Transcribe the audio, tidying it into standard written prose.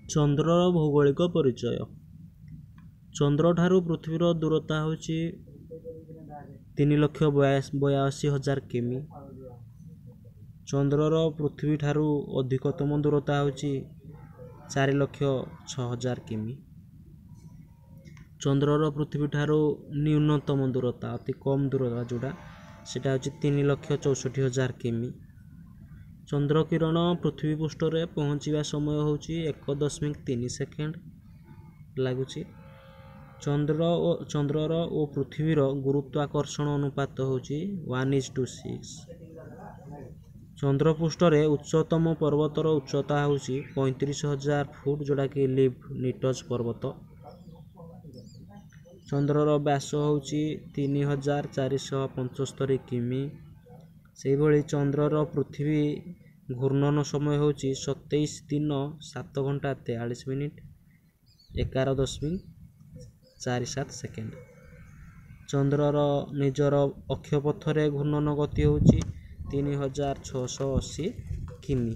ଚନ୍ଦ୍ରର ଭୌଗୋଳିକ ପରିଚୟ। ଚନ୍ଦ୍ରଠାରୁ ପୃଥିବୀର ଦୂରତା ହେଉଛି 3,82,000 କିମି। ଚନ୍ଦ୍ରର ପୃଥିବୀଠାରୁ ଅଧିକତମ ଦୂରତା ହେଉଛି 4,06,000 କିମି। ଚନ୍ଦ୍ରର ପୃଥିବୀଠାରୁ ନ୍ୟୁନତମ ଦୂରତା ଅତି କମ୍ ଦୂରତା ଯେଉଁଟା ସେଇଟା ହେଉଛି 3,64,000 କିମି। ଚନ୍ଦ୍ର କିରଣ ପୃଥିବୀ ପୃଷ୍ଠରେ ପହଞ୍ଚିବା ସମୟ ହେଉଛି 1.3 ସେକେଣ୍ଡ ଲାଗୁଛି। ଚନ୍ଦ୍ରର ଓ ପୃଥିବୀର ଗୁରୁତ୍ୱାକର୍ଷଣ ଅନୁପାତ ହେଉଛି 1:6। ଚନ୍ଦ୍ରପୃଷ୍ଠରେ ଉଚ୍ଚତମ ପର୍ବତର ଉଚ୍ଚତା ହେଉଛି 35,000 ଫୁଟ ଯେଉଁଟାକି ଲିବ୍ନିଟ୍ଜ ପର୍ବତ। ଚନ୍ଦ୍ରର ବ୍ୟାସ ହେଉଛି 3,475 କିମି। ସେହିଭଳି ଚନ୍ଦ୍ରର ପୃଥିବୀ ଘୂର୍ଣ୍ଣନ ସମୟ ହେଉଛି 27 ଦିନ 7 ଘଣ୍ଟା 43 ମିନିଟ୍ 11.47 ସେକେଣ୍ଡ। ଚନ୍ଦ୍ରର ନିଜର ଅକ୍ଷପଥରେ ଘୂର୍ଣ୍ଣନ ଗତି ହେଉଛି 3,680 କିମି।